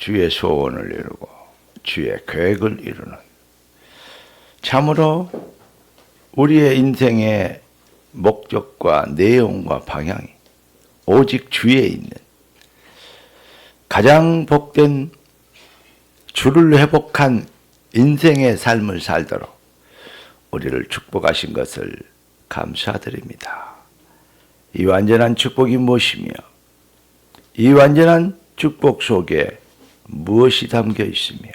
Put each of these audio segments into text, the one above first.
주의 소원을 이루고 주의 계획을 이루는, 참으로 우리의 인생의 목적과 내용과 방향이 오직 주에 있는 가장 복된 주를 회복한 인생의 삶을 살도록 우리를 축복하신 것을 감사드립니다. 이 완전한 축복이 무엇이며 이 완전한 축복 속에 무엇이 담겨 있으며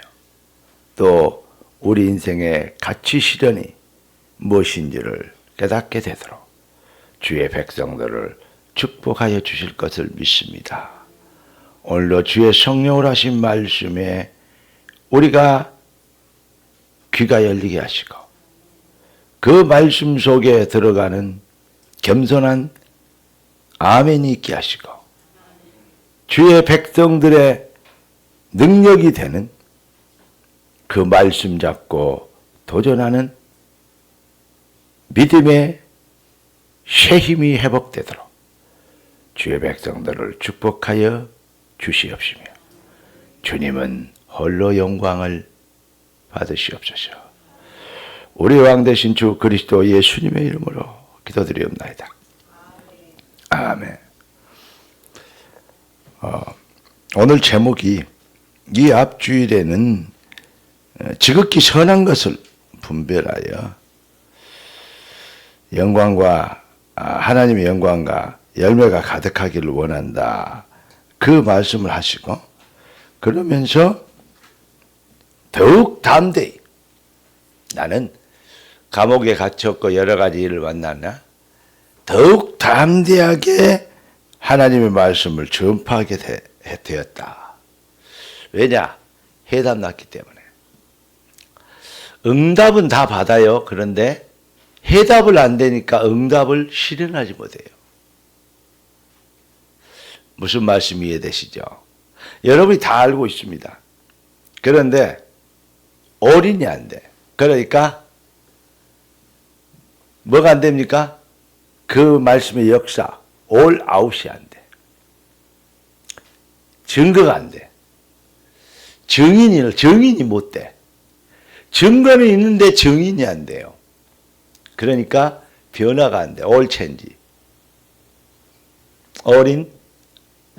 또 우리 인생의 가치 실현이 무엇인지를 깨닫게 되도록 주의 백성들을 축복하여 주실 것을 믿습니다. 오늘도 주의 성령을 하신 말씀에 우리가 귀가 열리게 하시고 그 말씀 속에 들어가는 겸손한 아멘이 있게 하시고 주의 백성들의 능력이 되는 그 말씀 잡고 도전하는 믿음의 새 힘이 회복되도록 주의 백성들을 축복하여 주시옵시며 주님은 홀로 영광을 받으시옵소서. 우리 왕 되신 주 그리스도 예수님의 이름으로 기도드리옵나이다. 아멘. 오늘 제목이 이 앞주일에는 지극히 선한 것을 분별하여 영광과 하나님의 영광과 열매가 가득하기를 원한다. 그 말씀을 하시고 그러면서 더욱 담대히, 나는 감옥에 갇혔고 여러 가지 일을 만났나 더욱 담대하게 하나님의 말씀을 전파하게 되었다. 왜냐? 해답 났기 때문에. 응답은 다 받아요. 그런데 해답을 안 되니까 응답을 실현하지 못해요. 무슨 말씀이 이해되시죠? 여러분이 다 알고 있습니다. 그런데 올인이 안 돼. 그러니까 뭐가 안 됩니까? 그 말씀의 역사, 올 아웃이 안 돼. 증거가 안 돼. 증인이 못 돼. 증거는 있는데 증인이 안 돼요. 그러니까 변화가 안 돼. 올 체인지. 올인,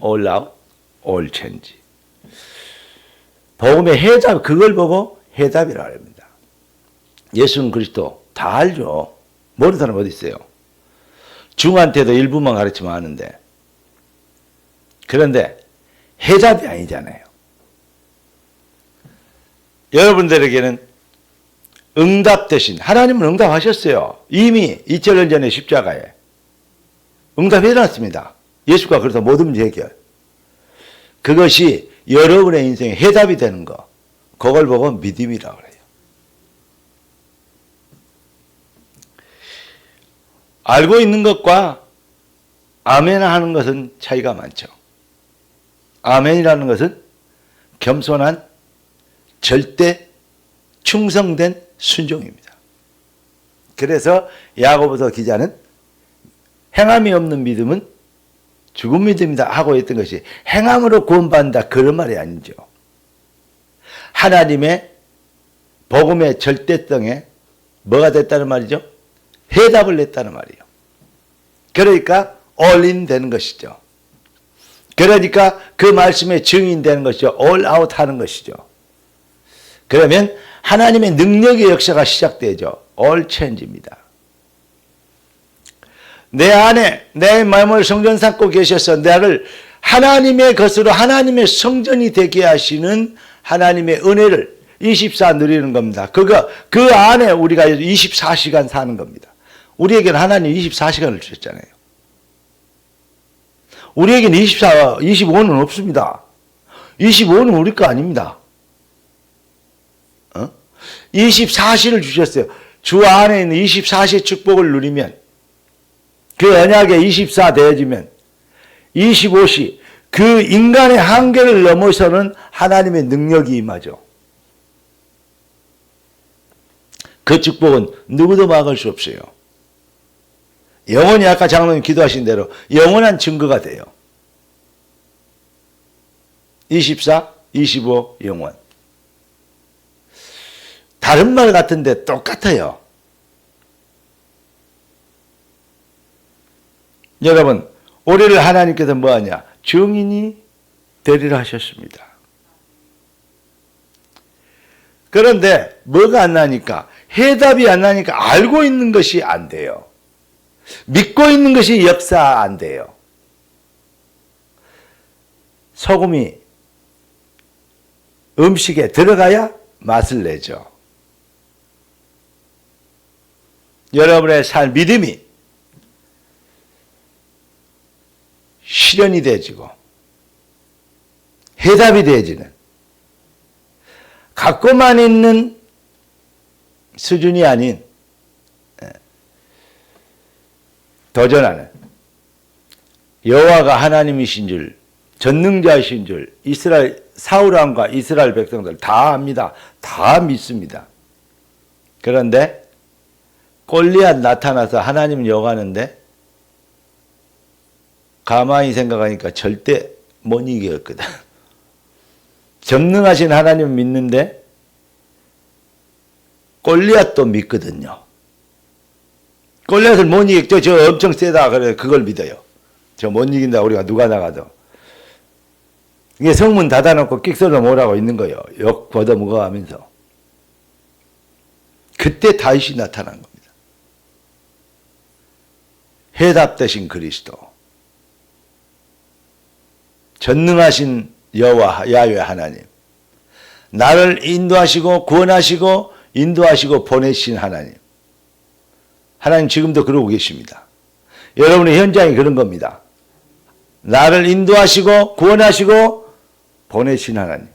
올 아웃, 올 체인지. 복음의 해답, 그걸 보고 해답이라고 합니다. 예수는 그리스도 다 알죠. 모르는 사람 어디 있어요? 중한테도 일부만 가르치면 아는데. 그런데 해답이 아니잖아요. 여러분들에게는 응답 대신, 하나님은 응답하셨어요. 이미 2000년 전에 십자가에 응답해놨습니다. 예수가 그래서 모든 문제 해결. 그것이 여러분의 인생에 해답이 되는 거, 그걸 보고 믿음이라고 그래요. 알고 있는 것과 아멘 하는 것은 차이가 많죠. 아멘이라는 것은 겸손한 절대 충성된 순종입니다. 그래서 야고보서 기자는 행함이 없는 믿음은 죽은 믿음이다 하고 있던 것이 행함으로 구원받는다, 그런 말이 아니죠. 하나님의 복음의 절대성에 뭐가 됐다는 말이죠? 해답을 냈다는 말이에요. 그러니까 올인 되는 것이죠. 그러니까 그 말씀에 증인되는 것이죠. 올 아웃 하는 것이죠. 그러면 하나님의 능력의 역사가 시작되죠. 올 체인지입니다. 내 안에 내 마음을 성전 삼고 계셔서 나를 하나님의 것으로 하나님의 성전이 되게 하시는 하나님의 은혜를 24 누리는 겁니다. 그 안에 우리가 24시간 사는 겁니다. 우리에게는 하나님 24시간을 주셨잖아요. 우리에게는 25는 없습니다. 25는 우리 거 아닙니다. 24시를 주셨어요. 주 안에 있는 24시의 축복을 누리면, 그 언약에 24 되어지면 25시, 그 인간의 한계를 넘어서는 하나님의 능력이 임하죠. 그 축복은 누구도 막을 수 없어요. 영원히 아까 장로님 기도하신 대로 영원한 증거가 돼요. 24 25 영원. 다른 말 같은데 똑같아요. 여러분, 우리를 하나님께서 뭐하냐? 증인이 되리라 하셨습니다. 그런데 뭐가 안 나니까? 해답이 안 나니까 알고 있는 것이 안 돼요. 믿고 있는 것이 역사 안 돼요. 소금이 음식에 들어가야 맛을 내죠. 여러분의 살 믿음이 실현이 되어지고 해답이 되어지는, 갖고만 있는 수준이 아닌 도전하는, 여호와가 하나님이신 줄, 전능자이신 줄 이스라엘 사울 왕과 이스라엘 백성들 다 압니다. 다 믿습니다. 그런데 골리앗 나타나서 하나님을 욕하는데 가만히 생각하니까 절대 못 이기겠거든. 전능하신 하나님을 믿는데 골리앗도 믿거든요. 골리앗을 못 이기겠죠. 저 엄청 세다. 그래 그걸 믿어요. 저 못 이긴다. 우리가 누가 나가도. 이게 성문 닫아놓고 끽썰어 뭐라고 있는 거예요. 욕 걷어먹어 하면서. 그때 다윗이 나타난 겁니다. 해답 되신 그리스도. 전능하신 여호와 야훼 하나님. 나를 인도하시고 구원하시고 인도하시고 보내신 하나님. 하나님 지금도 그러고 계십니다. 여러분의 현장이 그런 겁니다. 나를 인도하시고 구원하시고 보내신 하나님.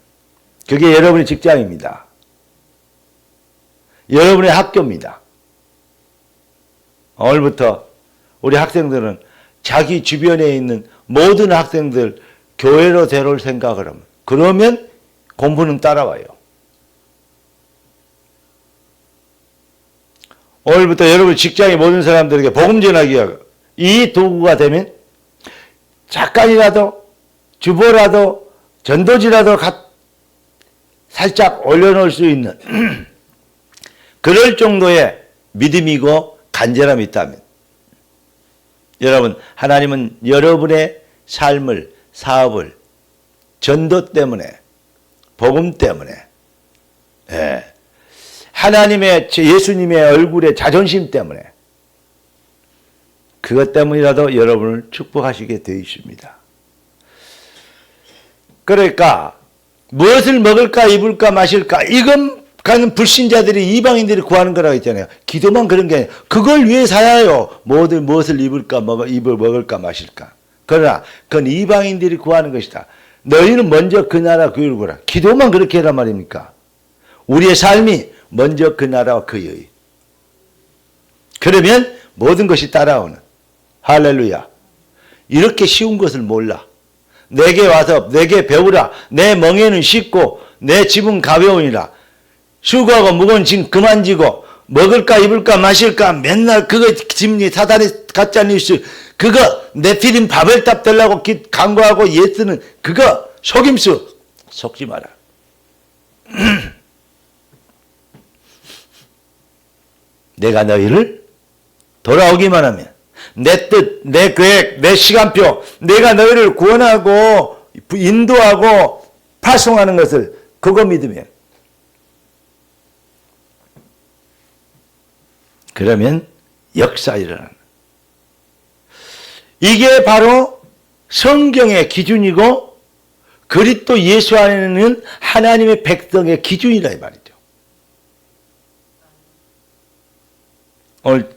그게 여러분의 직장입니다. 여러분의 학교입니다. 오늘부터 우리 학생들은 자기 주변에 있는 모든 학생들 교회로 데려올 생각을 하면, 그러면 공부는 따라와요. 오늘부터 여러분 직장의 모든 사람들에게 복음 전하기가 이 도구가 되면 잠깐이라도 주보라도 전도지라도 살짝 올려놓을 수 있는 그럴 정도의 믿음이고 간절함이 있다면, 여러분 하나님은 여러분의 삶을, 사업을 전도 때문에, 복음 때문에, 하나님의 예수님의 얼굴에 자존심 때문에, 그것 때문이라도 여러분을 축복하시게 되어 있습니다. 그러니까 무엇을 먹을까 입을까 마실까 이건 가는 불신자들이, 이방인들이 구하는 거라고 했잖아요. 기도만 그런 게 아니라 그걸 위해 살아요. 무엇을 입을까 먹을까 마실까. 그러나 그건 이방인들이 구하는 것이다. 너희는 먼저 그 나라 그 일을 구하라. 기도만 그렇게 해란 말입니까? 우리의 삶이 먼저 그 나라와 그 의. 그러면 모든 것이 따라오는. 할렐루야. 이렇게 쉬운 것을 몰라. 내게 와서 내게 배우라. 내 멍에는 쉽고 내 짐은 가벼우니라. 수고하고 무거운 짐 그만 지고 먹을까 입을까 마실까 맨날 그거 짐이 사단의 가짜 뉴스 그거 네피림 바벨탑 되려고 간구하고 예쓰는 그거 속임수 속지 마라. 내가 너희를 돌아오기만 하면 내 뜻, 내 계획, 내 시간표, 내가 너희를 구원하고 인도하고 파송하는 것을 그거 믿으면, 그러면 역사 일어나는. 이게 바로 성경의 기준이고 그리스도 예수 안에는 하나님의 백성의 기준이라 이 말이죠. 오늘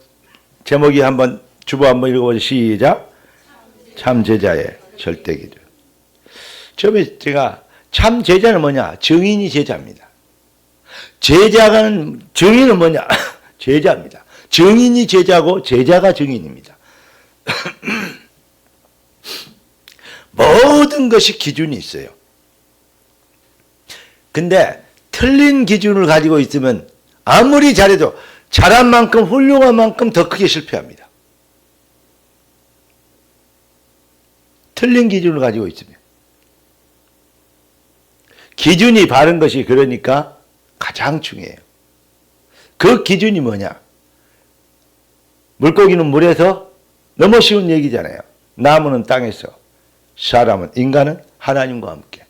제목이 한번 주보 한번 읽어보죠. 시작. 참 제자의 절대 기준. 처음에 제가 참 제자는 뭐냐? 증인이 제자입니다. 제자는 증인은 뭐냐? 제자입니다. 증인이 제자고 제자가 증인입니다. 모든 것이 기준이 있어요. 근데 틀린 기준을 가지고 있으면 아무리 잘해도 잘한 만큼 훌륭한 만큼 더 크게 실패합니다. 틀린 기준을 가지고 있으면. 기준이 바른 것이 그러니까 가장 중요해요. 그 기준이 뭐냐? 물고기는 물에서 너무 쉬운 얘기잖아요. 나무는 땅에서, 사람은, 인간은 하나님과 함께.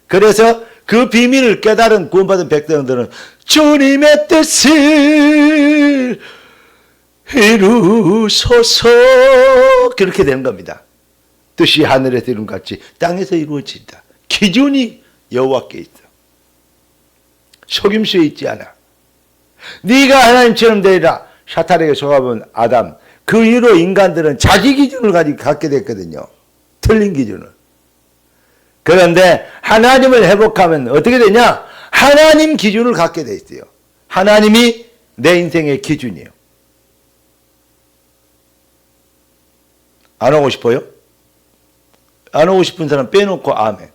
그래서 그 비밀을 깨달은 구원받은 백성들은 주님의 뜻을 이루소서 그렇게 되는 겁니다. 뜻이 하늘에서 이룬 같이 땅에서 이루어진다. 기준이 여호와께 있어. 속임수에 있지 않아. 네가 하나님처럼 되리라. 사탄에게 속아본 아담, 그 이후로 인간들은 자기 기준을 갖게 됐거든요. 틀린 기준을. 그런데 하나님을 회복하면 어떻게 되냐? 하나님 기준을 갖게 돼 있어요. 하나님이 내 인생의 기준이에요. 안 오고 싶어요? 안 오고 싶은 사람 빼놓고 아멘.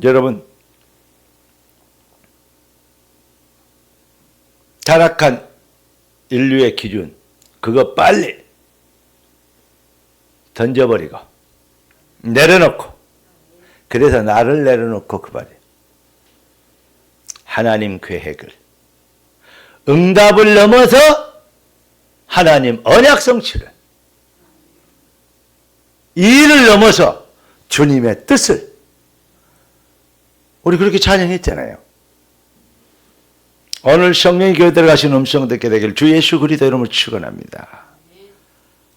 여러분, 타락한 인류의 기준, 그거 빨리 던져버리고 내려놓고, 그래서 나를 내려놓고 그 말이에요. 하나님 계획을, 응답을 넘어서 하나님 언약 성취를, 이 일을 넘어서 주님의 뜻을, 우리 그렇게 찬양했잖아요. 오늘 성령이 교회 들어가신 음성 듣게 되길 주 예수 그리스도 이름으로 축원합니다.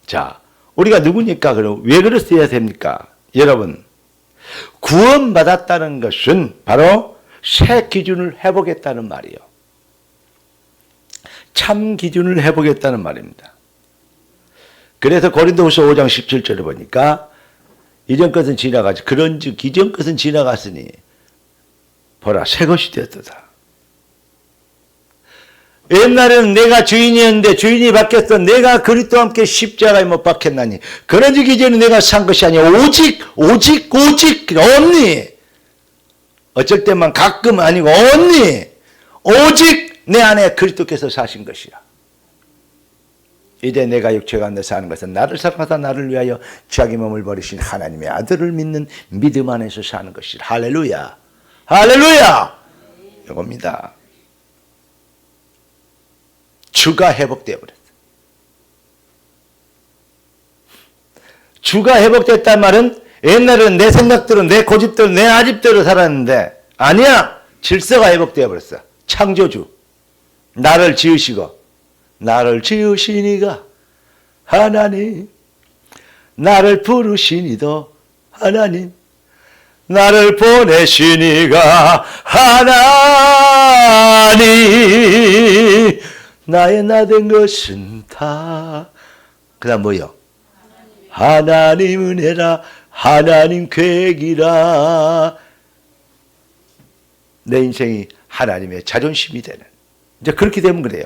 자, 우리가 누구니까? 그럼 왜 그랬어야 됩니까? 여러분, 구원받았다는 것은 바로 새 기준을 해보겠다는 말이에요. 참 기준을 해보겠다는 말입니다. 그래서 고린도후서 5장 17절에 보니까 이전 것은 지나가지 그런즉 이전 것은 지나갔으니 보라 새 것이 되었도다. 옛날에는 내가 주인이었는데 주인이 바뀌었어. 내가 그리스도와 함께 십자가에 못 박혔나니 그런즉 이제는 내가 산 것이 아니야. 오직 only. 어쩔 때만 가끔 아니고 only. 오직 내 안에 그리스도께서 사신 것이야. 이제 내가 육체 가운데 사는 것은 나를 사랑하사 나를 위하여 자기 몸을 버리신 하나님의 아들을 믿는 믿음 안에서 사는 것이라. 할렐루야. 할렐루야. 이겁니다. 주가 회복되어 버렸어. 주가 회복됐단 말은 옛날에는 내 생각대로 내 고집대로 내 아집대로 살았는데 아니야. 질서가 회복되어 버렸어. 창조주 나를 지으시고 나를 지으시니가 하나님, 나를 부르시니도 하나님, 나를 보내시니가 하나님, 나의 나 된 것은 다. 그 다음 뭐요? 하나님 은혜라, 하나님 계획이라. 내 인생이 하나님의 자존심이 되는. 이제 그렇게 되면 그래요.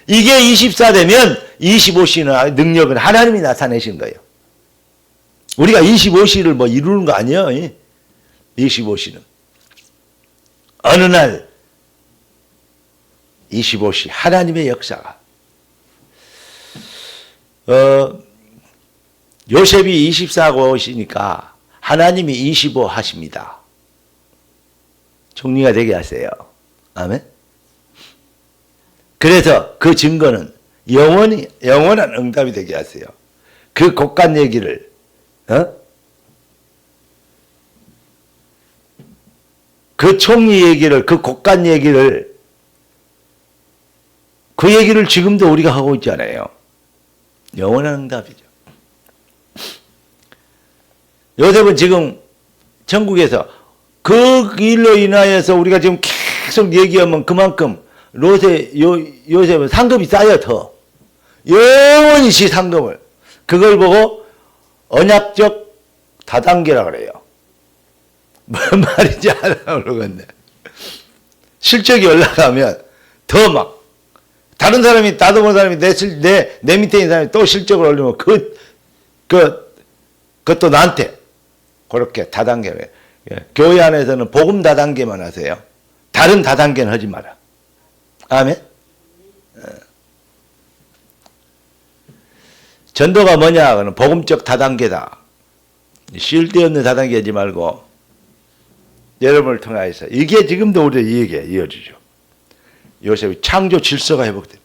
이게 24 되면 25시나 능력은 하나님이 나타내신 거예요. 우리가 25시를 뭐 이루는 거 아니에요. 25시는. 어느 날 25시 하나님의 역사가. 요셉이 24하고 오시니까 하나님이 25 하십니다. 정리가 되게 하세요. 아멘. 그래서 그 증거는 영원한 응답이 되게 하세요. 그 곡간 얘기를, 그 총리 얘기를, 그 곡간 얘기를, 그 얘기를 지금도 우리가 하고 있잖아요. 영원한 응답이죠. 요셉은 지금 천국에서 그 일로 인하여서 우리가 지금 계속 얘기하면 그만큼 요셉은 상급이 쌓여 더. 영원히 상급을. 그걸 보고 언약적 다단계라 그래요. 뭔 말인지 알아 모르겠네. 실적이 올라가면 더 막, 다른 사람이, 나도 모르는 사람이 내 밑에 있는 사람이 또 실적을 올리면 그것도 나한테. 그렇게 다단계. 교회 안에서는 복음 다단계만 하세요. 다른 다단계는 하지 마라. 아멘. 전도가 뭐냐? 그는 복음적 다단계다. 쓸데없는 다단계 하지 말고 여러분을 통하여서 이게 지금도 우리 이에게 이어지죠. 요셉의 창조 질서가 회복됩니다.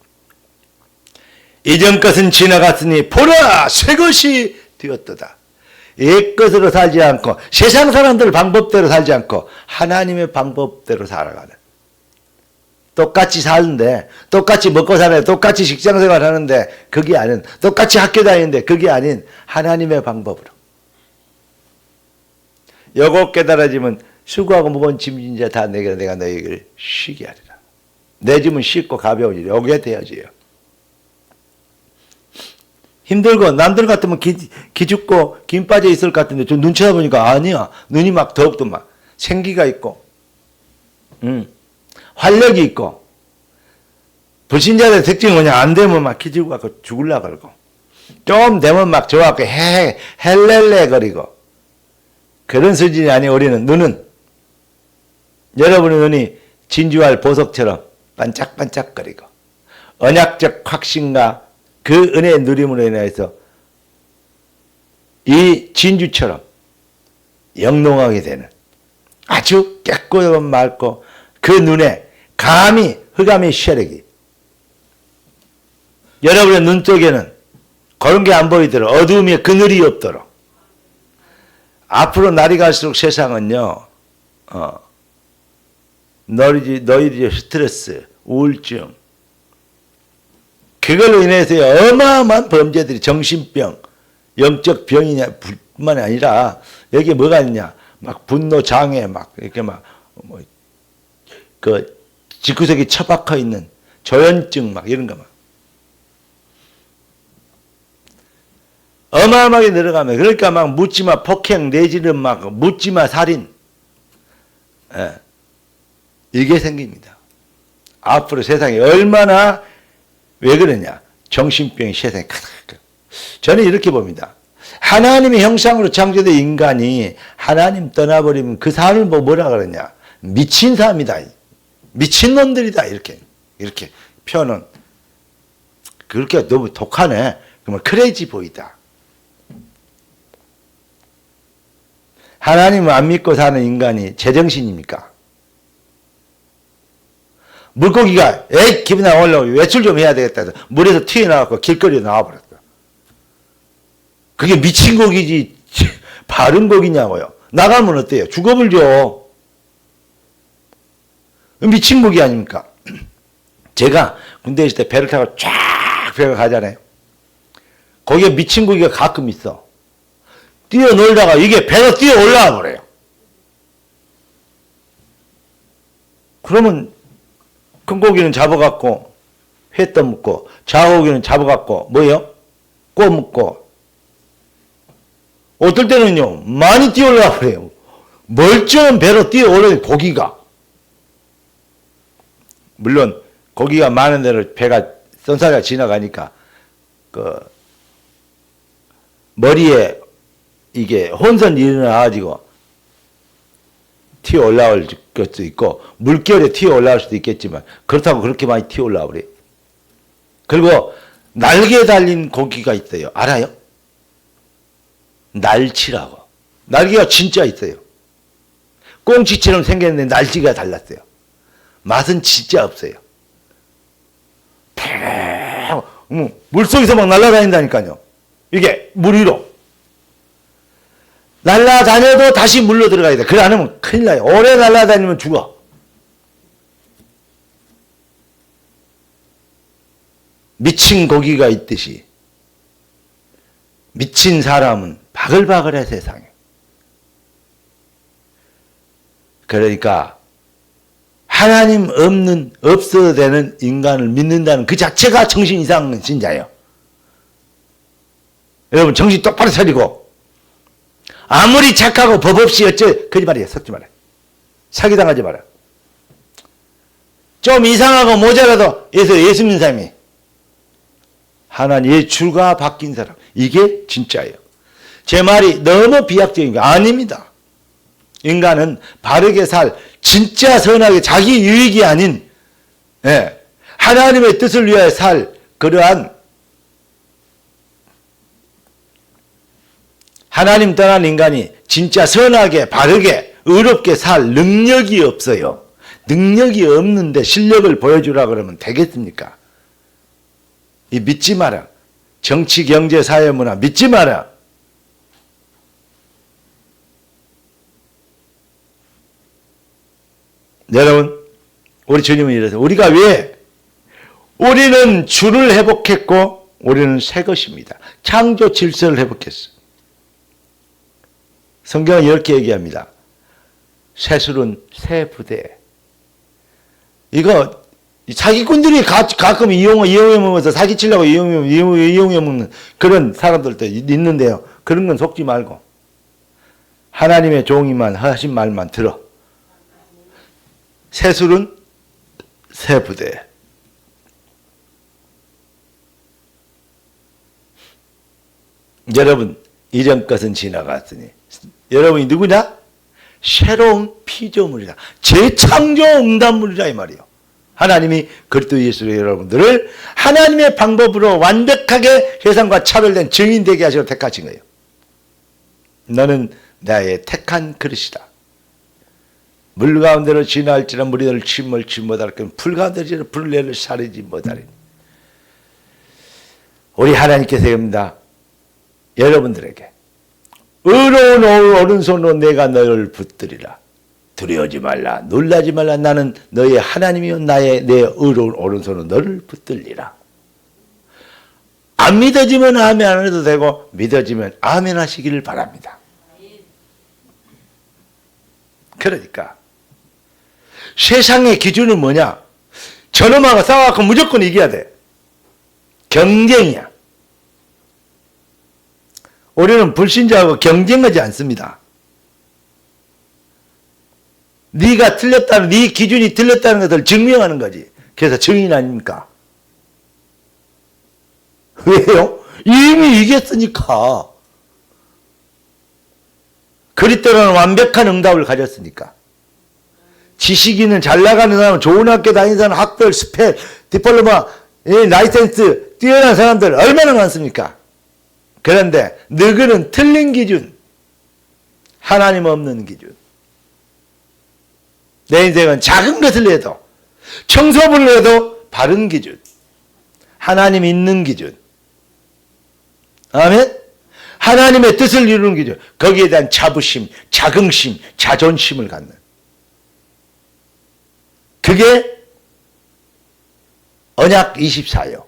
이전 것은 지나갔으니 보라 새 것이 되었도다. 옛 것으로 살지 않고 세상 사람들 방법대로 살지 않고 하나님의 방법대로 살아가는, 똑같이 사는데 똑같이 먹고 살아요. 똑같이 직장생활 하는데 그게 아닌, 똑같이 학교 다니는데 그게 아닌 하나님의 방법으로. 요거 깨달아지면 수고하고 무거운 짐진 자 다 내가 너희에게 쉬게 하리라. 내 짐은 쉽고 가벼우니 요게 되어져요. 힘들고 남들 같으면 기죽고 김 빠져 있을 것 같은데 좀 눈 쳐다보니까 아니야. 눈이 막 더욱더 막 생기가 있고 활력이 있고, 불신자들의 특징이 뭐냐, 안 되면 막 기죽고 갖고 죽을라 그러고, 좀 되면 막 저하고 헬렐레 거리고, 그런 수준이 아니에요. 우리는 눈은, 여러분의 눈이 진주알 보석처럼 반짝반짝거리고 언약적 확신과 그 은혜의 누림으로 인해서 이 진주처럼 영롱하게 되는, 아주 깨끗하고 맑고 그 눈에 감히 흑암의 쉐력이, 여러분의 눈 속에는 그런 게 안 보이도록 어두움의 그늘이 없도록. 앞으로 날이 갈수록 세상은요, 너희들의 스트레스, 우울증, 그걸로 인해서 어마어마한 범죄들이, 정신병, 영적 병이냐 뿐만 아니라 여기에 뭐가 있냐, 막 분노 장애, 막 이렇게 막 그 집구석에 처박혀 있는 조현증, 막 이런 거 막 어마어마하게 늘어가면, 그러니까 막 묻지마 폭행 내지는 막 묻지마 살인, 이게 생깁니다. 앞으로 세상이 얼마나, 왜 그러냐, 정신병이 세상에 크다. 저는 이렇게 봅니다. 하나님의 형상으로 창조된 인간이 하나님 떠나버리면 그 삶을 뭐라 그러냐, 미친 삶이다, 미친놈들이다, 이렇게 표현은 그렇게 너무 독하네. 그러면 크레이지 보이다. 하나님을 안 믿고 사는 인간이 제정신입니까? 물고기가 기분 나오려고 외출 좀 해야 되겠다 해서 물에서 튀어나와서 길거리에 나와버렸어. 그게 미친 고기지 바른 고기냐고요. 나가면 어때요? 죽어버려. 미친 고기 아닙니까? 제가 군대에 있을 때 배를 타고 쫙 배가 가잖아요. 거기에 미친 고기가 가끔 있어. 뛰어놀다가 이게 배로 뛰어 올라와 버려요. 그러면 큰 고기는 잡아갖고 회 떠먹고, 작은 고기는 잡아갖고 뭐예요? 구워 먹고, 어떨 때는요 많이 뛰어 올라와 버려요. 멀쩡한 배로 뛰어 올라오는 고기가. 물론 고기가 많은 데를 배가 쏜살이가 지나가니까 그 머리에 이게 혼선이 일어나가지고 튀어 올라올 것도 있고, 물결에 튀어 올라올 수도 있겠지만, 그렇다고 그렇게 많이 튀어 올라와 버려요. 그리고 날개 달린 고기가 있어요. 알아요? 날치라고. 날개가 진짜 있어요. 꽁치처럼 생겼는데 날개가 달랐어요. 맛은 진짜 없어요. 물속에서 막 날아다닌다니까요. 이게 물 위로. 날아다녀도 다시 물로 들어가야 돼. 그래 안 하면 큰일 나요. 오래 날아다니면 죽어. 미친 고기가 있듯이 미친 사람은 바글바글해, 세상에. 그러니까 하나님 없어도 되는 인간을 믿는다는 그 자체가 정신 이상 신자예요. 여러분 정신 똑바로 차리고, 아무리 착하고 법 없이 거짓말이야, 섞지 마라. 사기당하지 마라. 좀 이상하고 모자라도 예수 믿는 사람이 하나님의 주가 바뀐 사람, 이게 진짜예요. 제 말이 너무 비약적인 게 아닙니다. 인간은 바르게 진짜 선하게 자기 유익이 아닌 하나님의 뜻을 위하여 그러한 하나님 떠난 인간이 진짜 선하게 바르게 의롭게 살 능력이 없어요. 능력이 없는데 실력을 보여주라 그러면 되겠습니까? 이 믿지 마라. 정치, 경제, 사회, 문화 믿지 마라. 여러분, 우리 주님은 이래서 우리가 왜? 우리는 주를 회복했고 우리는 새 것입니다. 창조 질서를 회복했어. 성경은 이렇게 얘기합니다. 새술은 새 부대. 이거 사기꾼들이 가끔 이용해 먹어서 사기치려고 이용해 먹는 그런 사람들도 있는데요. 그런 건 속지 말고 하나님의 종이만 하신 말만 들어. 새술은 새 부대. 여러분, 이전 것은 지나갔으니 여러분이 누구냐? 새로운 피조물이다. 재창조 응답물이다 이 말이에요. 하나님이 그리스도 예수로 여러분들을 하나님의 방법으로 완벽하게 세상과 차별된 증인 되게 하시고 택하신 거예요. 너는 나의 택한 그릇이다. 물 가운데로 지나갈지라 물이 너를 침몰치 못할 것은 불 가운데로 불을 너를 사르지 못하리니. 우리 하나님께서 입니다. 여러분들에게 의로운 오른손으로 내가 너를 붙들리라. 두려워하지 말라. 놀라지 말라. 나는 너의 하나님이요 내 의로운 오른손으로 너를 붙들리라. 안 믿어지면 아멘 안 해도 되고 믿어지면 아멘 하시기를 바랍니다. 그러니까 세상의 기준은 뭐냐? 저놈하고 싸워갖고 무조건 이겨야 돼. 경쟁이야. 우리는 불신자하고 경쟁하지 않습니다. 네가 틀렸다는, 네 기준이 틀렸다는 것을 증명하는 거지. 그래서 증인 아닙니까? 왜요? 이미 이겼으니까. 그리스도는 완벽한 응답을 가졌으니까. 지식인은 잘 나가는 사람, 좋은 학교 다니는 사람, 학벌, 스펙, 디플로마, 라이센스 뛰어난 사람들 얼마나 많습니까? 그런데 너희는 틀린 기준, 하나님 없는 기준. 내 인생은 작은 것을 해도, 청소부를 해도 바른 기준, 하나님 있는 기준. 아멘? 하나님의 뜻을 이루는 기준. 거기에 대한 자부심, 자긍심, 자존심을 갖는. 그게 언약 24요.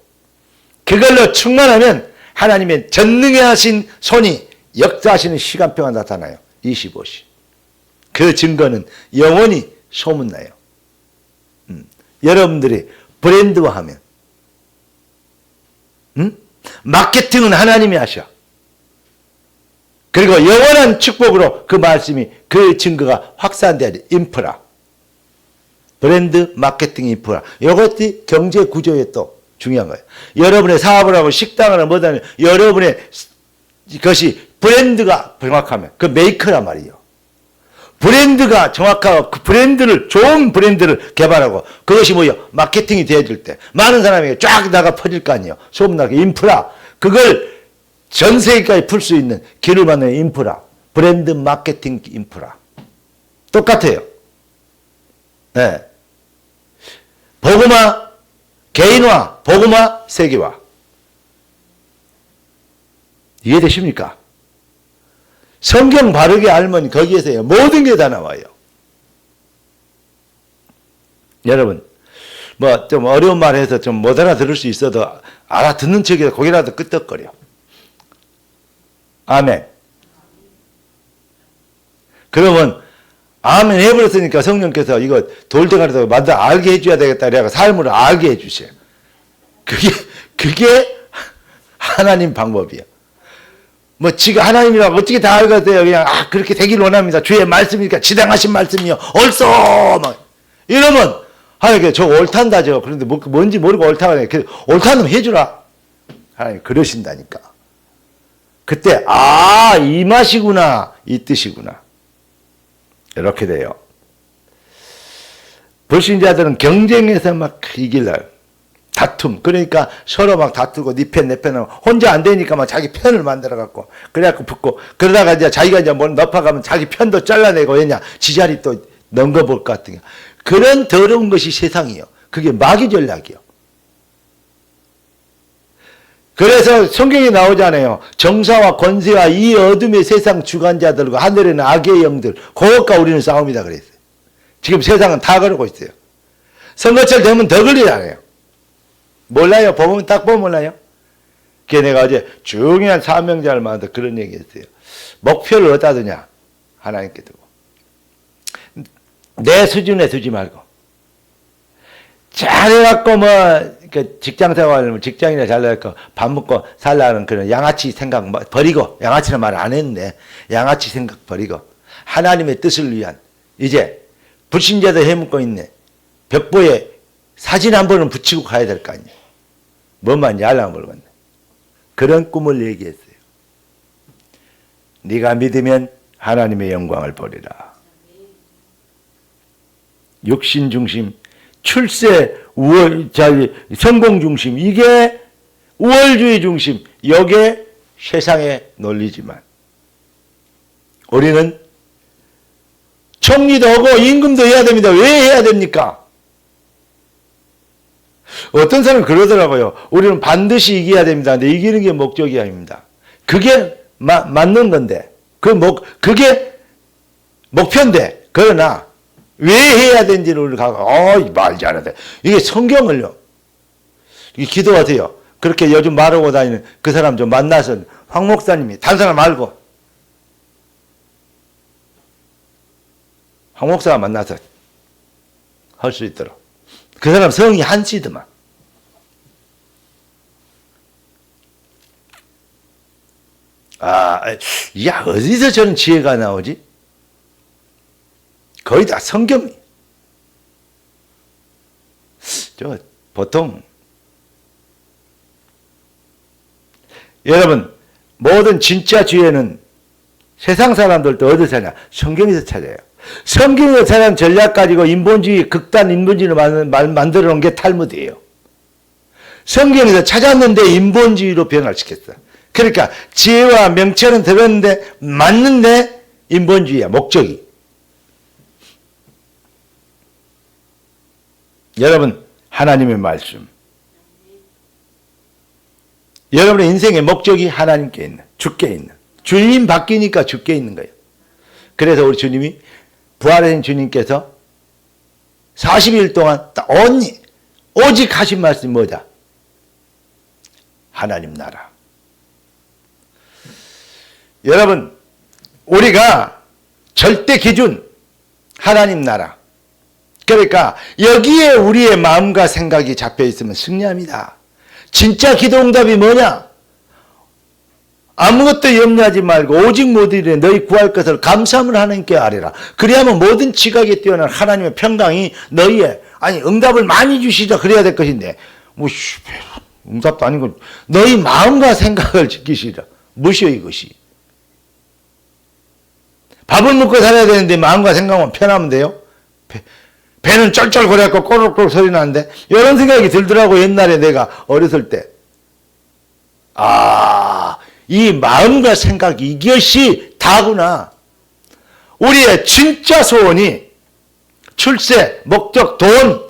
그걸로 충만하면 하나님의 전능해 하신 손이 역사하시는 시간표가 나타나요. 25시. 그 증거는 영원히 소문나요. 여러분들이 브랜드화하면 마케팅은 하나님이 하셔. 그리고 영원한 축복으로 그 말씀이 그 증거가 확산돼야 돼. 인프라. 브랜드 마케팅 인프라. 이것이 경제 구조에 또 중요한 거예요. 여러분의 사업을 하고 식당을 하고 뭐다 여러분의 것이 브랜드가 정확하면 그 메이커란 말이에요. 브랜드가 정확하고 그 브랜드를 좋은 브랜드를 개발하고 그것이 뭐예요? 마케팅이 되어줄 때 많은 사람에게 쫙 나가 퍼질 거 아니에요. 소문나게 인프라. 그걸 전 세계까지 풀 수 있는 길을 만드는 인프라. 브랜드 마케팅 인프라. 똑같아요. 네. 복음화, 개인화, 복음화, 세계화. 이해되십니까? 성경 바르게 알면 거기에서 모든 게 다 나와요. 여러분, 뭐 좀 어려운 말 해서 좀 못 알아들을 수 있어도 알아듣는 척에 고개라도 끄덕거려. 아멘. 그러면 아멘 해버렸으니까 성령께서 이거 돌대가리도 맞아 알게 해줘야 되겠다. 그래서 삶으로 알게 해주세요. 그게 하나님 방법이에요. 뭐 지가 하나님이라고 어떻게 다 알겠어요. 그냥 그렇게 되길 원합니다. 주의 말씀이니까 지당하신 말씀이요. 옳소 막 이러면 하나님 저 옳단다 저 그런데 뭔지 모르고 옳다고 옳다는 해주라. 하나님 그러신다니까. 그때 이 맛이구나 이 뜻이구나 이렇게 돼요. 불신자들은 경쟁에서 막 이길날 다툼. 그러니까 서로 막 다투고 네 편 내 편하고 혼자 안 되니까 막 자기 편을 만들어 갖고 그래갖고 붙고 그러다가 이제 자기가 이제 뭘 높아가면 자기 편도 잘라내고 왜냐 지자리 또 넘겨볼 것 같은 게 그런 더러운 것이 세상이요. 그게 마귀 전략이요. 그래서 성경에 나오잖아요. 정사와 권세와 이 어둠의 세상 주관자들과 하늘에는 악의 영들 그것과 우리는 싸움이다 그랬어요. 지금 세상은 다 그러고 있어요. 선거철 되면 더 걸리잖아요. 몰라요? 보면 딱 보면 몰라요? 그게 내가 어제 중요한 사명자를 만나서 그런 얘기 했어요. 목표를 어디다 두냐? 하나님께 두고. 내 수준에 두지 말고. 잘해갖고 직장 생활, 직장이나 잘해갖고 밥 먹고 살라는 그런 양아치 생각 버리고, 양아치는 말 안 했는데, 양아치 생각 버리고, 하나님의 뜻을 위한, 이제 불신자도 해먹고 있네. 벽보에 사진 한 번은 붙이고 가야 될 거 아니에요. 뭔 말인지 알라 모르겠네. 그런 꿈을 얘기했어요. 네가 믿으면 하나님의 영광을 보리라. 육신 중심, 출세, 성공 중심, 이게 우월주의 중심, 이게 세상의 논리지만 우리는 정리도 하고 임금도 해야 됩니다. 왜 해야 됩니까? 어떤 사람은 그러더라고요. 우리는 반드시 이겨야 됩니다. 근데 이기는 게 목적이 아닙니다. 그게 맞는 건데, 그게 목표인데, 그러나 왜 해야 되는지를 우리가 말 잘하네. 이게 성경을요. 이 기도하세요. 그렇게 요즘 말하고 다니는 그 사람 좀 만나서 황 목사님이 다른 사람 말고 황 목사가 만나서 할 수 있도록. 그 사람 성이 한시더만. 야, 어디서 저런 지혜가 나오지? 거의 다 성경이. 보통, 여러분, 모든 진짜 지혜는 세상 사람들도 어디서 찾냐? 성경에서 찾아요. 성경에서 찾은 전략 가지고 인본주의, 극단 인본주의를 만들어 놓은 게 탈무드예요. 성경에서 찾았는데 인본주의로 변화시켰어. 그러니까 지혜와 명철은 들었는데 맞는데 인본주의야, 목적이. 여러분, 하나님의 말씀. 여러분의 인생의 목적이 하나님께 있는, 주께 있는. 주님 바뀌니까 주께 있는 거예요. 그래서 우리 주님이 부활하신 주님께서 40일 동안 오직 하신 말씀이 뭐다? 하나님 나라. 여러분, 우리가 절대 기준 하나님 나라. 그러니까 여기에 우리의 마음과 생각이 잡혀 있으면 승리합니다. 진짜 기도응답이 뭐냐? 아무것도 염려하지 말고 오직 모두를 너희 구할 것을 감사함을 하나님께 아뢰라. 그리하면 모든 지각에 뛰어난 하나님의 평강이 너희의 응답을 많이 주시자 그래야 될 것인데 응답도 아니고 너희 마음과 생각을 지키시라. 무엇이요 이것이? 밥을 먹고 살아야 되는데 마음과 생각만 편하면 돼요? 배는 쩔쩔거려갖고 꼬르륵 소리 나는데 이런 생각이 들더라고. 옛날에 내가 어렸을 때. 이 마음과 생각 이것이 다구나. 우리의 진짜 소원이 출세, 목적, 돈,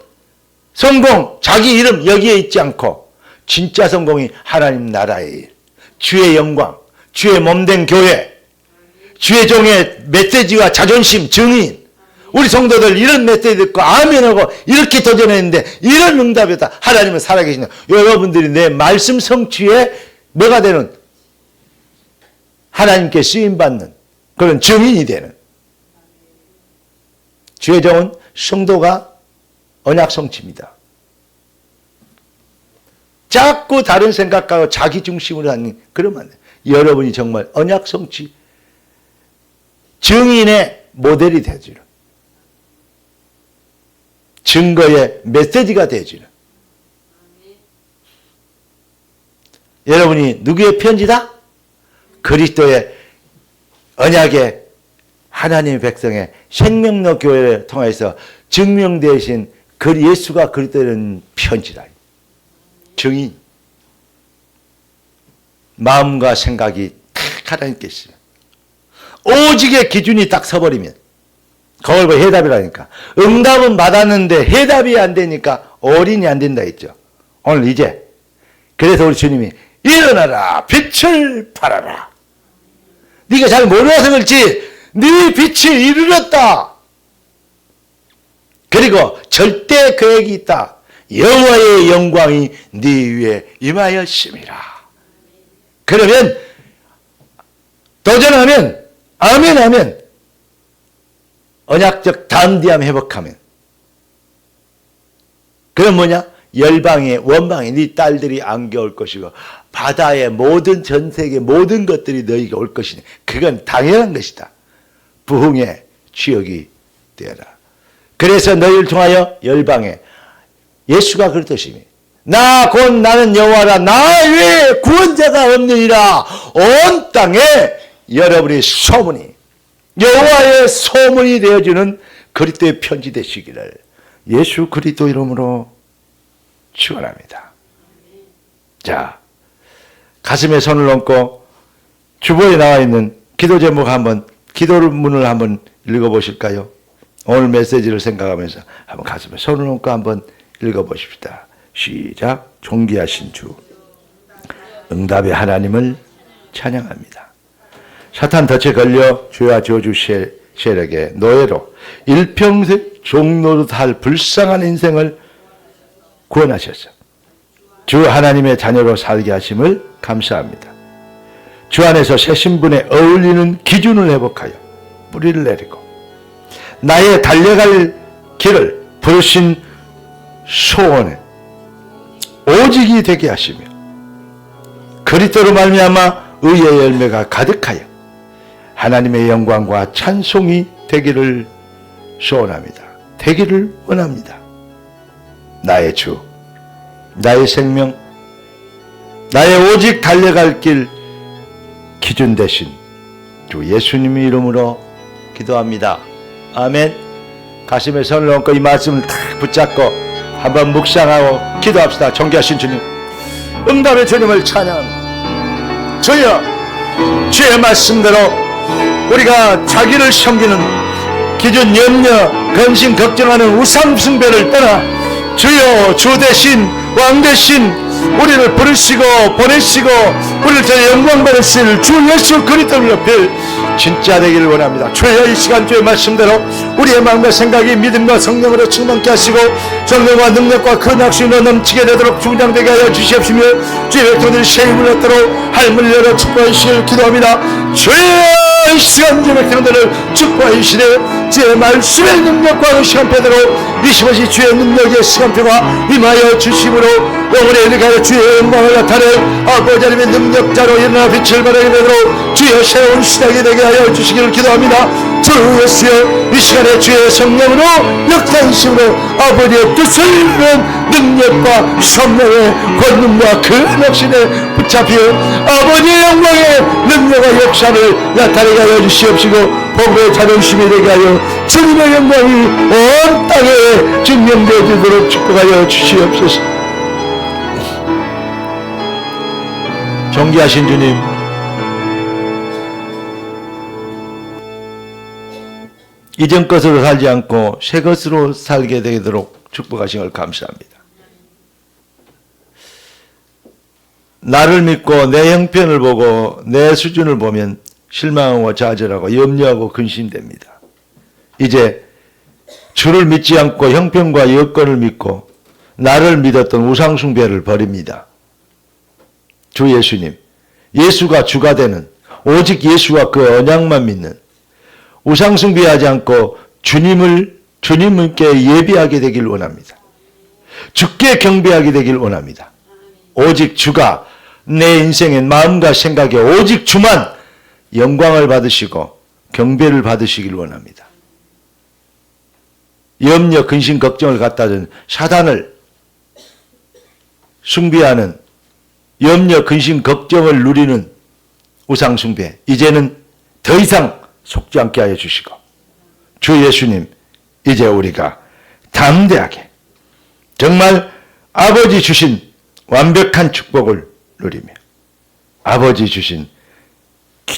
성공, 자기 이름 여기에 있지 않고 진짜 성공이 하나님 나라의 일, 주의 영광, 주의 몸된 교회, 주의 종의 메시지와 자존심, 증인. 우리 성도들 이런 메시지 듣고 아멘하고 이렇게 도전했는데 이런 응답이다. 하나님은 살아계신다. 여러분들이 내 말씀 성취에 뭐가 되는? 하나님께 쓰임받는 그런 증인이 되는. 주의 종은 성도가 언약 성취입니다. 자꾸 다른 생각하고 자기 중심으로 하는 그러면 안 돼요. 여러분이 정말 언약 성취 증인의 모델이 되어주는, 증거의 메시지가 되어주는. 여러분이 누구의 편지다? 그리스도의 언약의 하나님의 백성의 생명로 교회를 통해서 증명되신 그 예수가 그리스도는 편지다. 증인. 마음과 생각이 딱 하나님께 있으면, 오직의 기준이 딱 서버리면, 그걸 뭐 해답이라니까. 응답은 받았는데 해답이 안 되니까 올인이 안 된다 했죠. 오늘 이제 그래서 우리 주님이 일어나라, 빛을 발하라. 네가 잘 몰라서 그렇지 네 빛이 이르렀다. 그리고 절대 계획이 있다. 여호와의 영광이 네 위에 임하였음이라. 그러면 도전하면, 아멘하면, 언약적 담대함 회복하면, 그건 뭐냐? 열방에, 원방에 네 딸들이 안겨올 것이고 바다의 모든, 전 세계 모든 것들이 너에게 올 것이니 그건 당연한 것이다. 부흥의 주역이 되어라. 그래서 너희를 통하여 열방에, 예수가 그렇듯이 나 곧 나는 여호와라, 나 외에 구원자가 없느니라. 온 땅에 여러분의 소문이, 여호와의 소문이 되어주는 그리스도의 편지 되시기를 예수 그리스도 이름으로 축원합니다. 자, 가슴에 손을 얹고 주보에 나와 있는 기도 제목 한번, 기도문을 한번 읽어보실까요? 오늘 메시지를 생각하면서 한번 가슴에 손을 얹고 한번 읽어보십시다. 시작. 존귀하신 주, 응답의 하나님을 찬양합니다. 사탄 덫에 걸려 죄와 저주 세력의 노예로 일평생 종노릇 할 불쌍한 인생을 구원하셔서 주 하나님의 자녀로 살게 하심을 감사합니다. 주 안에서 새 신분에 어울리는 기준을 회복하여 뿌리를 내리고 나의 달려갈 길을 부르신 소원에 오직이 되게 하시며 그리스도로 말미암아 의의 열매가 가득하여 하나님의 영광과 찬송이 되기를 소원합니다. 되기를 원합니다. 나의 주, 나의 생명, 나의 오직 달려갈 길 기준 되신 주 예수님의 이름으로 기도합니다. 아멘. 가슴에 손을 얹고 이 말씀을 딱 붙잡고 한번 묵상하고 기도합시다. 존귀하신 주님, 응답의 주님을 찬양합니다. 주여, 주의 말씀대로 우리가 자기를 섬기는 기준, 염려, 근심, 걱정하는 우상 숭배를 떠나 주여, 주 대신, 왕 대신 우리를 부르시고 보내시고 우리를 저 영광 받으실 주 예수 그리스도를 높일 진짜 되기를 원합니다. 주여, 이 시간 주의 말씀대로 우리의 마음과 생각이 믿음과 성령으로 충만케 하시고 성령과 능력과 그 낚시로 넘치게 되도록 중장되게 하여 주시옵시며 주의 백성들이 새 힘을 얻도록 할문을 열어 축복하시길 기도합니다. 주여, 이 시간 주의 백성들을 축복하시되 주의 말씀의 능력과 그 시간표대로 25시 주의 능력의 시간표가 임하여 주심으로 영혼에 이르게 주의 영광을 나타내 아버지 하나님의 능력자로 일어나 빛을 발하게 되도록 주여 새로운 시작이 되게 하여 주시기를 기도합니다. 주 예수여, 이 시간에 주의 성령으로 역사하심으로 아버지의 뜻을 이루는 능력과 성령의 권능과 그 낚시에 붙잡혀 아버지의 영광의 능력과 역사를 나타내게 하여 주시옵시고 복의 자존심이 되게 하여 주님의 영광이 온 땅에 증명되어지도록 축복하여 주시옵소서. 존귀하신 주님, 이전 것으로 살지 않고 새 것으로 살게 되도록 축복하신 걸 감사합니다. 나를 믿고 내 형편을 보고 내 수준을 보면 실망하고 좌절하고 염려하고 근심됩니다. 이제 주를 믿지 않고 형편과 여건을 믿고 나를 믿었던 우상숭배를 버립니다. 주 예수님, 예수가 주가 되는 오직 예수와 그 언약만 믿는 우상숭배하지 않고 주님께 예비하게 되길 원합니다. 주께 경배하게 되길 원합니다. 오직 주가 내 인생의 마음과 생각에 오직 주만 영광을 받으시고 경배를 받으시길 원합니다. 염려, 근심, 걱정을 갖다 준 사단을 숭배하는 염려, 근심, 걱정을 누리는 우상숭배, 이제는 더 이상 속지 않게 하여 주시고 주 예수님, 이제 우리가 담대하게 정말 아버지 주신 완벽한 축복을 누리며 아버지 주신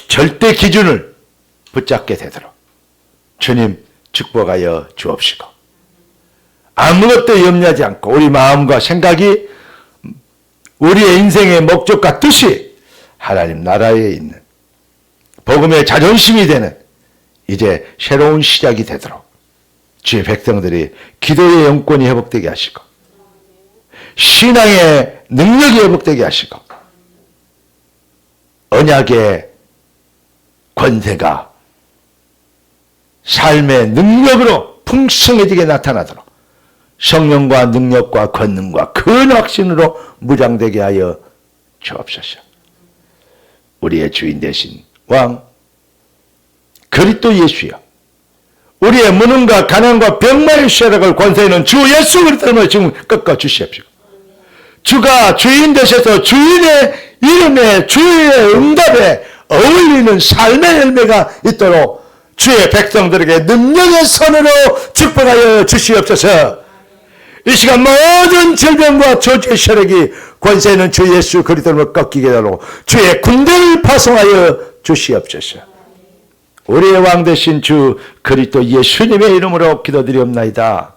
절대 기준을 붙잡게 되도록 주님 축복하여 주옵시고, 아무것도 염려하지 않고 우리 마음과 생각이 우리의 인생의 목적과 뜻이 하나님 나라에 있는 복음의 자존심이 되는 이제 새로운 시작이 되도록 주의 백성들이 기도의 영권이 회복되게 하시고 신앙의 능력이 회복되게 하시고 언약의 권세가 삶의 능력으로 풍성해지게 나타나도록 성령과 능력과 권능과 큰 확신으로 무장되게 하여 주옵소서. 우리의 주인 되신 왕 그리스도 예수여, 우리의 무능과 가난과 병마의 쇠락을 권세 있는 주 예수 그리스도를 지금 꺾어 주시옵시고, 주가 주인 되셔서 주인의 이름에 주의 응답에 어울리는 삶의 열매가 있도록 주의 백성들에게 능력의 손으로 축복하여 주시옵소서. 이 시간 모든 질병과 저주의 세력이 권세 있는 주 예수 그리스도를 꺾이게 하도록 주의 군대를 파송하여 주시옵소서. 우리의 왕 되신 주 그리스도 예수님의 이름으로 기도드리옵나이다.